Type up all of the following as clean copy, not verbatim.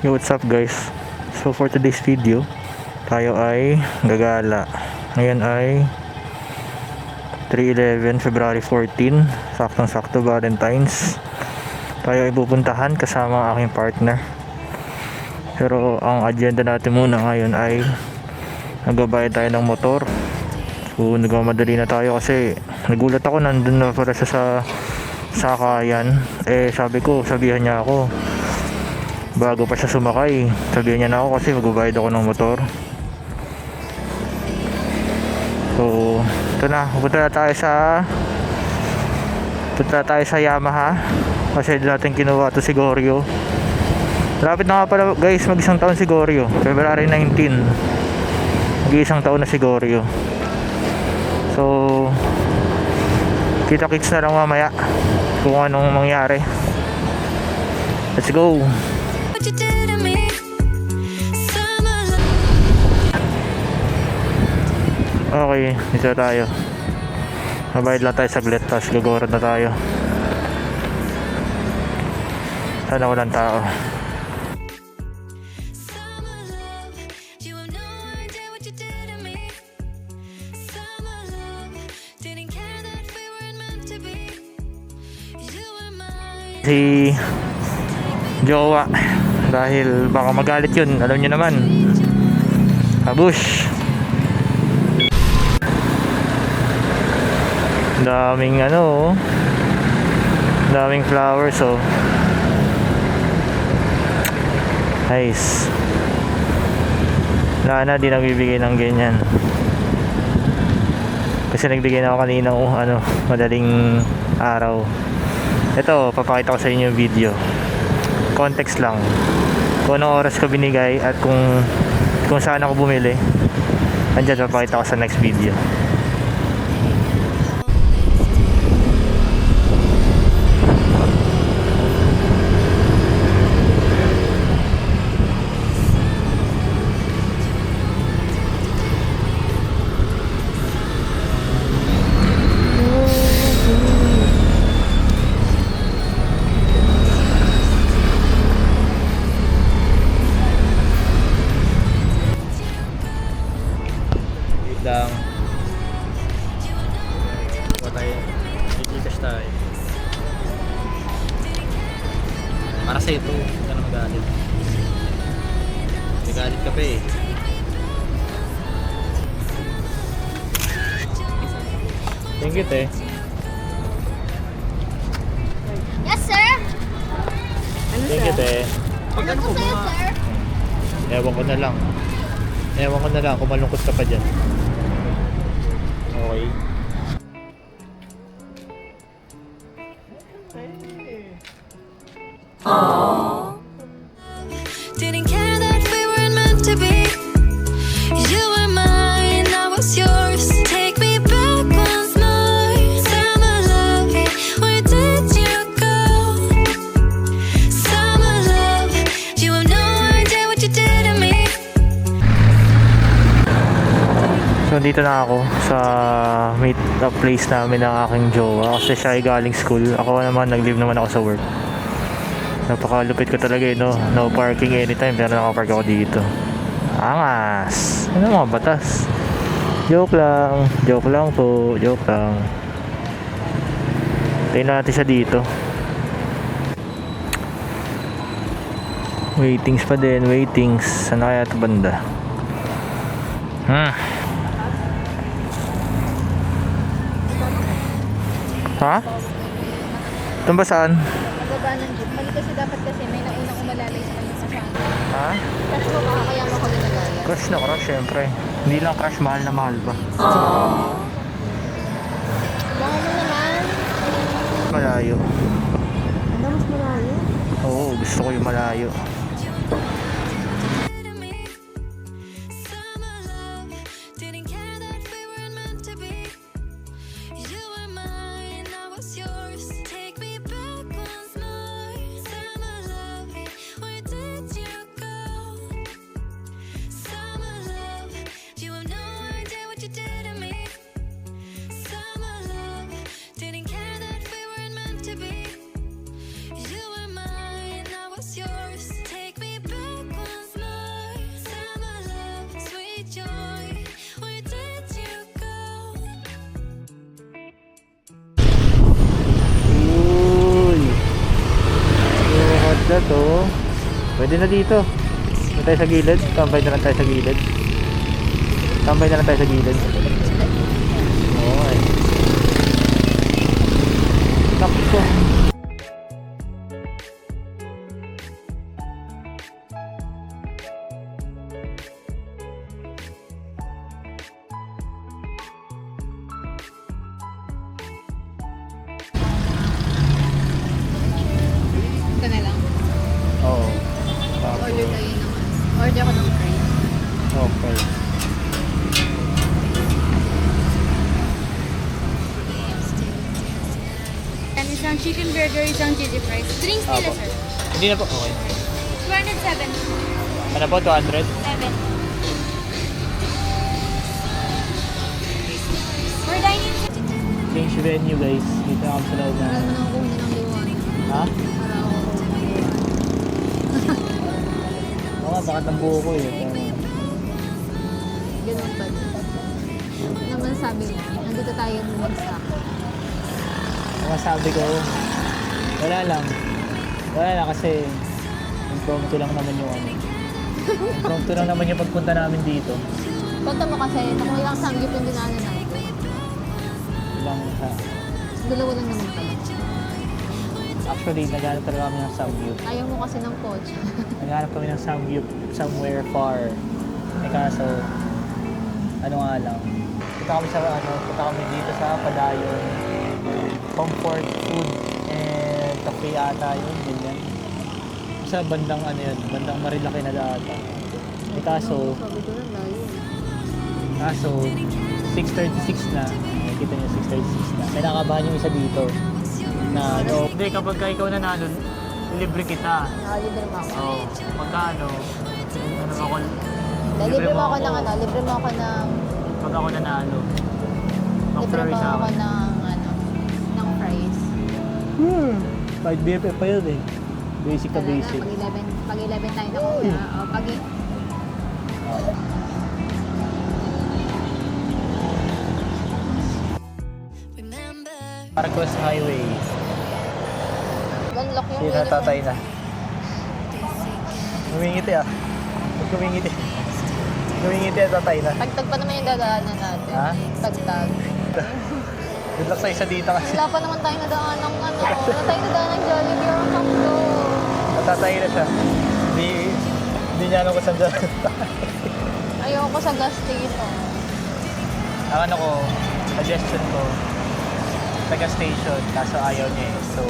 Yo, what's up guys? So for today's video, tayo ay gagala. Ngayon ay 3/11, February 14, saktong-sakto Valentine's. Tayo ay pupuntahan kasama ang aking partner. Pero ang agenda natin muna ngayon ay nagbabayad tayo ng motor. So nagmamadali na tayo kasi nagulat ako, nandun na para siya sa sakayan. Sabi ko, sabihan niya ako bago pa siya sumakay, sabihan niya na ako kasi magbabayad ako ng motor. So ito na, punta tayo sa Yamaha kasi doon natin kinuha to si Goryo. Lapit na nga pala guys, mag-isang taon si Goryo, February 19, mag-isang taon na si Goryo. So kita-kits na lang mamaya kung anong mangyari. Let's go. Okay, dito tayo. Mabayad lang tayo saglit, tapos gagorad na tayo. Sana walang tao. Si jowa, dahil baka magalit yun, alam nyo naman. Abush. Daming daming flowers, oh. Nice. Wala na, di nagbibigay ng ganyan kasi nagbigay na ako kanina madaling araw. Ito, papakita ko sa inyo yung video, context lang kung anong oras ko binigay at kung saan ako bumili. Andyan, papakita ko sa next video. Lang pa tayo, ikikas tayo para sa ito, hindi ka na magalit. May galit ka pa eh. Thank you, te. Yes, sir. Thank you, te. Ano po sa'yo, sir? Ewan ko na lang kung malungkot ka pa dyan. Okay. Aww. Didn't care that we weren't meant to be. You were mine, I was yours. Take me back once more. Summer love, where did you go? Summer love, you have no idea what you did to me. So dito na ako sa meet up place namin ng aking jowa kasi siya ay galing school. Ako naman, nag-leave naman ako sa work. Napakalupit ko talaga no parking anytime, pero nakapark ako dito. Angas! Ano mga batas? Joke lang po, joke lang. Tingnan natin siya dito. Waitings pa din, waitings. Saan na kaya ito banda? Ha? Ito ba saan? Magbaba ng jeep. Mali kasi dapat kasi may naunang umalalay sa kanyang kasama. Ha? Crush mo baka kaya mo ako ginagaya. Crush na crush, syempre. Hindi lang crush, mahal na mahal pa. Baka mo naman. Malayo. Ano mas malayo? Oo, gusto ko yung malayo. Summer love, didn't care that we weren't meant to be. You were mine, I was yours. Take me back once more. Summer love, where did you go? Summer love, you have no idea what you did to me. Summer love, didn't care that we weren't meant to be. You were mine, I was yours. Take me back Pwede na dito. Doon tayo sa gilid. Tambay na lang tayo sa gilid. Tambay na lang tayo sa gilid. Okay. Takpo. Ito na lang. Oo. Order tayo ng order ako ng fries. Okay. And isang chicken burger, isang chili fries. Drinks nila, Apo. sir. Hindi na po. Okay. 207. Ano po? 200? 7. We're dining. Change venue guys. Dito na kami sa loob na. Wala naman ako kunin ng liwanag. Ha? Para ako Oo nga, bakit ang buho ko eh. ganun pa. Ano naman sabi mo? Nandito tayo bumagsak. Mga sabi ko, wala lang. Wala lang kasi impromptu lang naman yung ano. Impromptu lang naman yung pagpunta namin dito. Punta mo kasi, nakuha lang sanggip yung dinaanan natin. Lang sa... Dalawa lang naman pala. Actually, naghanap talaga kami ng samgyup. Ayaw mo kasi ng coach. Naghanap kami ng samgyup somewhere far. Eh kaso, ano nga lang. Punta kami dito sa Padayon. Comfort food and cafe ata yun, ganyan. Sa bandang ano yun, bandang Marilaki na ata. Eh kaso, Sabi ko lang layo. 6:36 na. Nakikita niyo 6:36 na. May nakabahan yung isa dito. Na ano, hindi kapag ikaw nanalo, libre kita. Nakalibre mo ako. Oo. Magkano? Ano ako? Libre mo ako ng ano, libre mo ako ng, Pag ako nanalo. libre Mag-flurry mo sa ako akin. ng fries. 5 BFF pa yun eh. Basic na Talaga, basic. pag 11 tayo nakuha. O, pag Remember. Marcos Highway. unlock yung Sino tatay na? Humingiti ah. Huwag humingiti. Humingiti at tatay na. Tagtag pa naman yung dadaanan natin. Ha? Tagtag. Good luck sa isa dito kasi. Wala pa naman tayo nadaan ng ano. Wala tayo nadaan ng Jollibee or Macdo. Natatay na siya. Hindi niya alam kung saan dyan. Ayoko sa gas station. Ang ano ko, suggestion ko, sa gas station, kaso ayaw niya eh. So,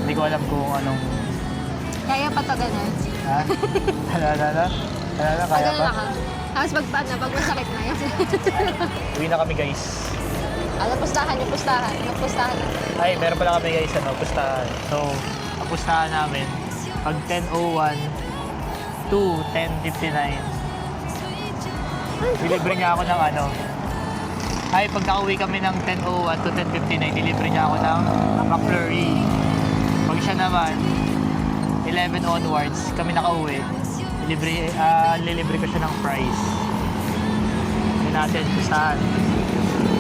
hindi ko alam kung anong... Kaya pa to ganun. Ha? Ano, kaya Kaya pa? na ka. Tapos pag masakit na yan. Uwi na kami guys. Ano, pustahan yung pustahan. Yung pustahan. Ay, meron pala kami guys, pustahan. So, ang pustahan namin, pag 10:01 to 10:59, dilibre niya ako ng ano. Ay, pag nakauwi kami ng 10:01 to 10:59, dilibre niya ako ng McFlurry. Pag siya naman, 11 onwards, kami nakauwi, lilibre ko siya ng fries. Yun natin, pustahan.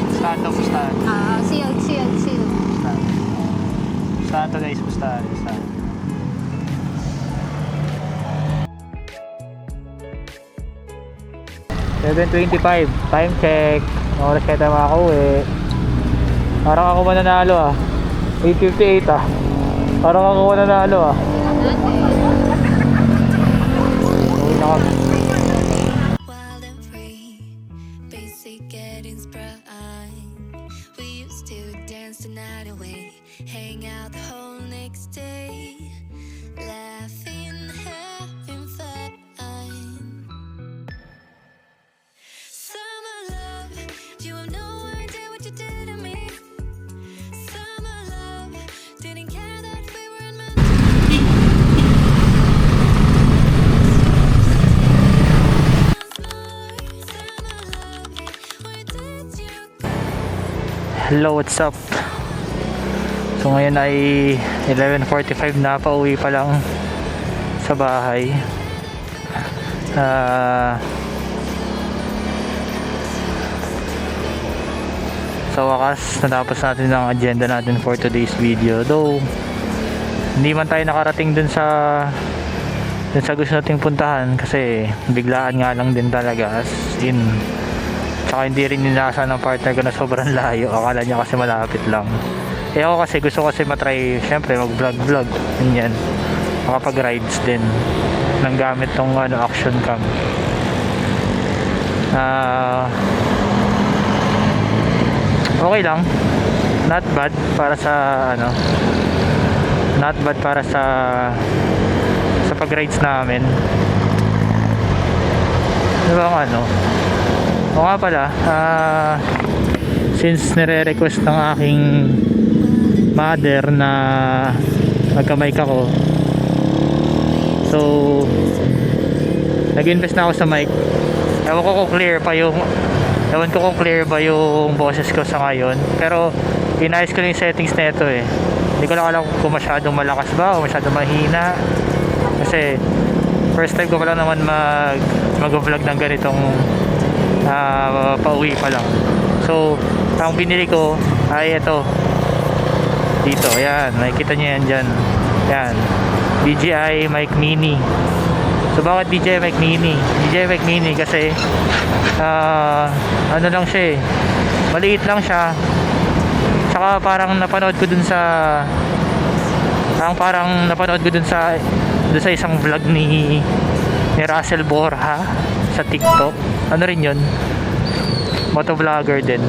Pustahan to, pustahan. Sealed. Pustahan. Pustahan to guys, pustahan. 7:25, time check. Oras kaya tayo makakauwi. Parang ako mananalo ah. 8:58 ah. Parang ako mananalo ah. Uwi na kami. Wild and free, basic getting sprung. We used to dance the night away, hang out the whole next day, laughing, having fun. Summer love, you have no idea what you did to me. Summer love, didn't care that we weren't meant to Hello, what's up? So ngayon ay 11:45 na, pauwi pa lang sa bahay. Sa wakas, natapos natin ang agenda natin for today's video. Though, hindi man tayo nakarating dun sa dun sa gusto nating puntahan kasi biglaan nga lang din talaga, as in. Tsaka hindi rin inaasahan ng partner ko na sobrang layo, akala niya kasi malapit lang. Eh ako kasi gusto kasi matry, syempre mag vlog ganyan, makapag rides din ng gamit tong action cam. Okay lang, not bad para sa not bad para sa pag rides namin. Diba o nga pala, since nire-request ng aking mother na magka-mic ako, so nag-invest na ako sa mic. Ewan ko kung clear pa yung boses ko sa ngayon, pero inayos ko na yung settings na ito eh. Hindi ko lang alam kung masyadong malakas ba o masyadong mahina, kasi first time ko pa lang naman mag-vlog ng ganitong pauwi pa lang. So ang binili ko ay ito dito, ayan, makikita nyo yan dyan, yan, DJI Mic Mini. So bakit DJI Mic Mini? DJI Mic Mini kasi lang siya eh, maliit lang siya, tsaka parang napanood ko dun sa isang vlog ni Russell Borja sa TikTok. Ano rin yun, motovlogger din,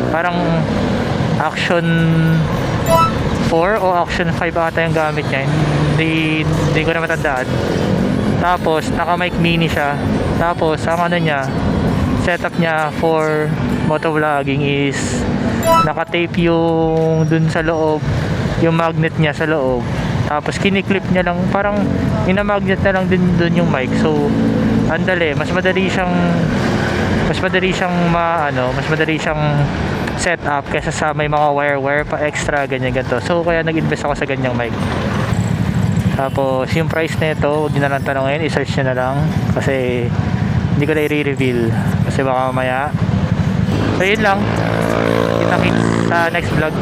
parang Action 4 o Action 5 ata yung gamit niya, hindi ko na matandaan. Tapos naka mic mini siya, tapos ang setup niya for motovlogging is naka-tape yung dun sa loob, yung magnet niya sa loob, tapos kiniklip niya lang, parang ina-magnet na lang din dun yung mic. So andali, mas madali siyang set up kaysa sa may mga wire pa extra ganito. So kaya nag-invest ako sa ganyang mic. Tapos yung price nito, huwag nyo na lang tanongin, i-search nyo na lang kasi hindi ko na i-reveal kasi baka mamaya. So yun lang, kita-kits sa next vlog.